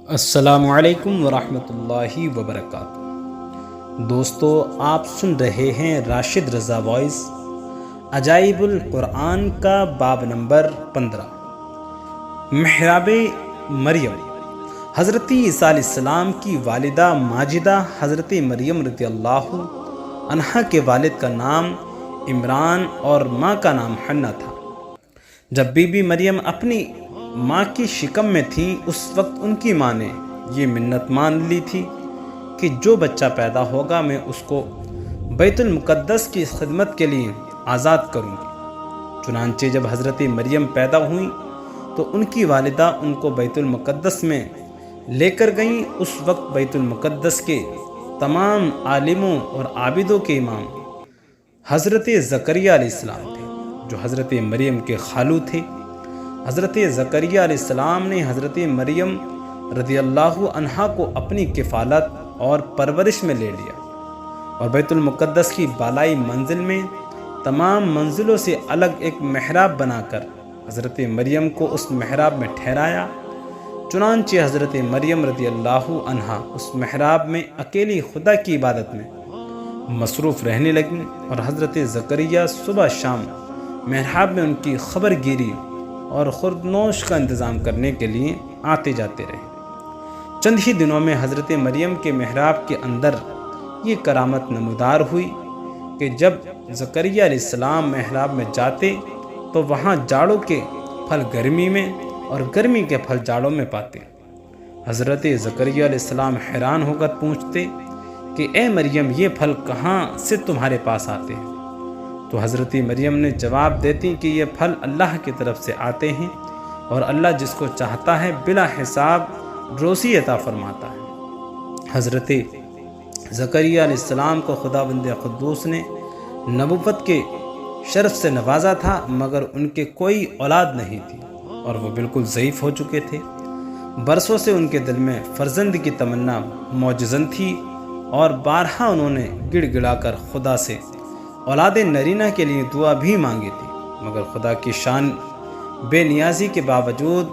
السلام علیکم ورحمۃ اللہ وبرکاتہ۔ دوستو، آپ سن رہے ہیں راشد رضا وائس عجائب القرآن کا باب نمبر 15، محراب مریم۔ حضرت عیسیٰ علیہ السلام کی والدہ ماجدہ حضرت مریم رضی اللہ عنہا کے والد کا نام عمران اور ماں کا نام حنا تھا۔ جب بی بی مریم اپنی ماں کی شکم میں تھی، اس وقت ان کی ماں نے یہ منت مان لی تھی کہ جو بچہ پیدا ہوگا میں اس کو بیت المقدس کی خدمت کے لیے آزاد کروں گی۔ چنانچہ جب حضرت مریم پیدا ہوئیں تو ان کی والدہ ان کو بیت المقدس میں لے کر گئیں۔ اس وقت بیت المقدس کے تمام عالموں اور عابدوں کے امام حضرت زکریہ علیہ السلام تھے، جو حضرت مریم کے خالو تھے۔ حضرت زکریہ علیہ السلام نے حضرت مریم رضی اللہ عنہا کو اپنی کفالت اور پرورش میں لے لیا اور بیت المقدس کی بالائی منزل میں تمام منزلوں سے الگ ایک محراب بنا کر حضرت مریم کو اس محراب میں ٹھہرایا۔ چنانچہ حضرت مریم رضی اللہ عنہا اس محراب میں اکیلی خدا کی عبادت میں مصروف رہنے لگیں اور حضرت زکریہ صبح شام محراب میں ان کی خبر گیری اور خوردنوش کا انتظام کرنے کے لیے آتے جاتے رہے۔ چند ہی دنوں میں حضرت مریم کے محراب کے اندر یہ کرامت نمودار ہوئی کہ جب زکریہ علیہ السلام محراب میں جاتے تو وہاں جاڑوں کے پھل گرمی میں اور گرمی کے پھل جاڑوں میں پاتے۔ حضرت زکریہ علیہ السلام حیران ہو کر پوچھتے کہ اے مریم، یہ پھل کہاں سے تمہارے پاس آتے ہیں؟ تو حضرت مریم نے جواب دیتی کہ یہ پھل اللہ کی طرف سے آتے ہیں اور اللہ جس کو چاہتا ہے بلا حساب روزی عطا فرماتا ہے۔ حضرت زکریہ علیہ السلام کو خداوند قدوس نے نبوت کے شرف سے نوازا تھا، مگر ان کے کوئی اولاد نہیں تھی اور وہ بالکل ضعیف ہو چکے تھے۔ برسوں سے ان کے دل میں فرزند کی تمنا موجزن تھی اور بارہا انہوں نے گڑ گڑا کر خدا سے اولاد نرینہ کے لیے دعا بھی مانگی تھی، مگر خدا کی شان بے نیازی کے باوجود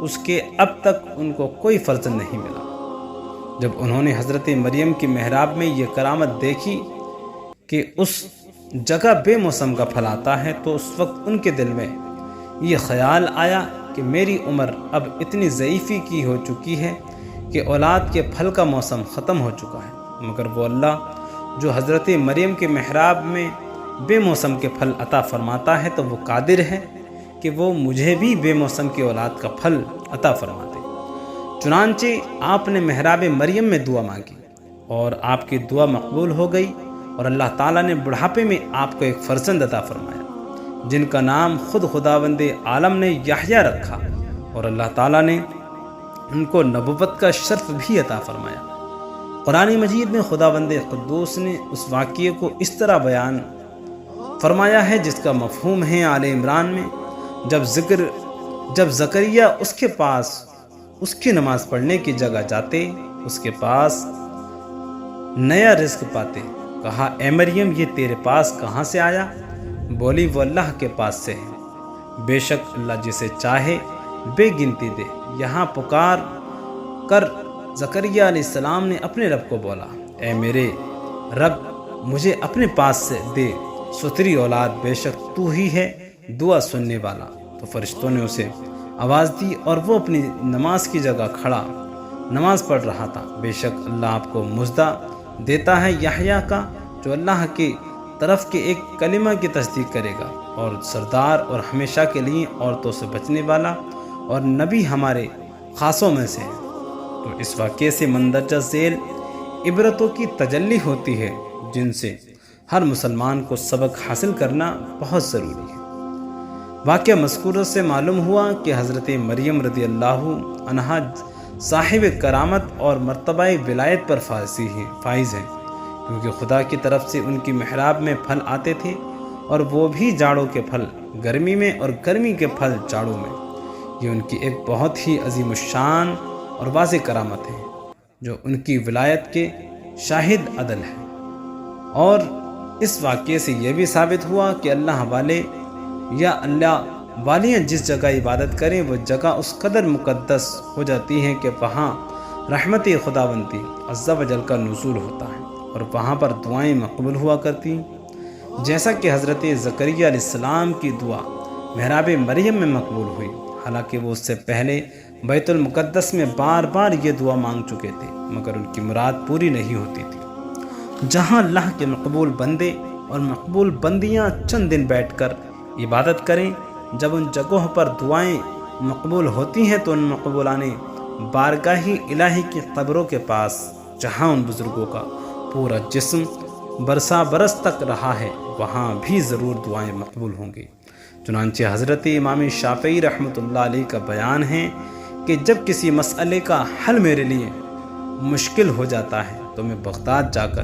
اس کے اب تک ان کو کوئی فرزند نہیں ملا۔ جب انہوں نے حضرت مریم کی محراب میں یہ کرامت دیکھی کہ اس جگہ بے موسم کا پھل آتا ہے، تو اس وقت ان کے دل میں یہ خیال آیا کہ میری عمر اب اتنی ضعیفی کی ہو چکی ہے کہ اولاد کے پھل کا موسم ختم ہو چکا ہے، مگر وہ اللہ جو حضرت مریم کے محراب میں بے موسم کے پھل عطا فرماتا ہے تو وہ قادر ہے کہ وہ مجھے بھی بے موسم کی اولاد کا پھل عطا فرما دے۔ چنانچہ آپ نے محراب مریم میں دعا مانگی اور آپ کی دعا مقبول ہو گئی اور اللہ تعالیٰ نے بڑھاپے میں آپ کو ایک فرزند عطا فرمایا جن کا نام خود خداوند عالم نے یحییٰ رکھا، اور اللہ تعالیٰ نے ان کو نبوت کا شرف بھی عطا فرمایا۔ قرآن مجید میں خداوند قدوس نے اس واقعے کو اس طرح بیان فرمایا ہے جس کا مفہوم ہے آل عمران میں، جب زکریہ اس کے پاس اس کی نماز پڑھنے کی جگہ جاتے، اس کے پاس نیا رزق پاتے، کہا اے مریم، یہ تیرے پاس کہاں سے آیا؟ بولی وہ اللہ کے پاس سے ہے، بے شک اللہ جسے چاہے بے گنتی دے۔ یہاں پکار کر زکریہ علیہ السلام نے اپنے رب کو بولا، اے میرے رب، مجھے اپنے پاس سے دے ستری اولاد، بے شک تو ہی ہے دعا سننے والا۔ تو فرشتوں نے اسے آواز دی اور وہ اپنی نماز کی جگہ کھڑا نماز پڑھ رہا تھا۔ بے شک اللہ آپ کو مژدہ دیتا ہے یحییٰ کا، جو اللہ کی طرف کے ایک کلمہ کی تصدیق کرے گا اور سردار اور ہمیشہ کے لیے عورتوں سے بچنے والا اور نبی ہمارے خاصوں میں سے ہے۔ تو اس واقعے سے مندرجہ ذیل عبرتوں کی تجلی ہوتی ہے جن سے ہر مسلمان کو سبق حاصل کرنا بہت ضروری ہے۔ واقعہ مذکورہ سے معلوم ہوا کہ حضرت مریم رضی اللہ عنہا صاحب کرامت اور مرتبہ ولایت پر فائز ہیں، کیونکہ خدا کی طرف سے ان کی محراب میں پھل آتے تھے، اور وہ بھی جاڑوں کے پھل گرمی میں اور گرمی کے پھل جاڑوں میں۔ یہ ان کی ایک بہت ہی عظیم الشان اور واضح کرامت ہے جو ان کی ولایت کے شاہد عدل ہے۔ اور اس واقعے سے یہ بھی ثابت ہوا کہ اللہ والے یا اللہ والیاں جس جگہ عبادت کریں وہ جگہ اس قدر مقدس ہو جاتی ہیں کہ وہاں رحمت خداوندی عز و جل کا نزول ہوتا ہے اور وہاں پر دعائیں مقبول ہوا کرتی ہیں، جیسا کہ حضرت زکریا علیہ السلام کی دعا محراب مریم میں مقبول ہوئی، حالانکہ وہ اس سے پہلے بیت المقدس میں بار بار یہ دعا مانگ چکے تھے، مگر ان کی مراد پوری نہیں ہوتی تھی۔ جہاں اللہ کے مقبول بندے اور مقبول بندیاں چند دن بیٹھ کر عبادت کریں، جب ان جگہوں پر دعائیں مقبول ہوتی ہیں تو ان مقبولان بارگاہ الہی کی قبروں کے پاس، جہاں ان بزرگوں کا پورا جسم برسا برس تک رہا ہے، وہاں بھی ضرور دعائیں مقبول ہوں گی۔ چنانچہ حضرت امام شافعی رحمۃ اللہ علیہ کا بیان ہے کہ جب کسی مسئلے کا حل میرے لیے مشکل ہو جاتا ہے تو میں بغداد جا کر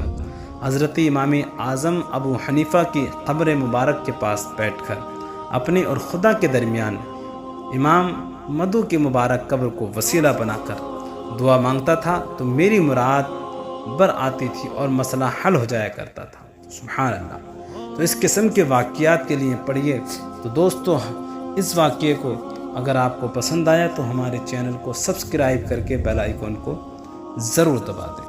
حضرت امام اعظم ابو حنیفہ کی قبر مبارک کے پاس بیٹھ کر اپنے اور خدا کے درمیان امام مدو کی مبارک قبر کو وسیلہ بنا کر دعا مانگتا تھا تو میری مراد بر آتی تھی اور مسئلہ حل ہو جایا کرتا تھا۔ سبحان اللہ۔ تو اس قسم کے واقعات کے لیے پڑھیے۔ تو دوستو، اس واقعے کو اگر آپ کو پسند آیا تو ہمارے چینل کو سبسکرائب کر کے بیل آئیکن کو ضرور دبا دیں۔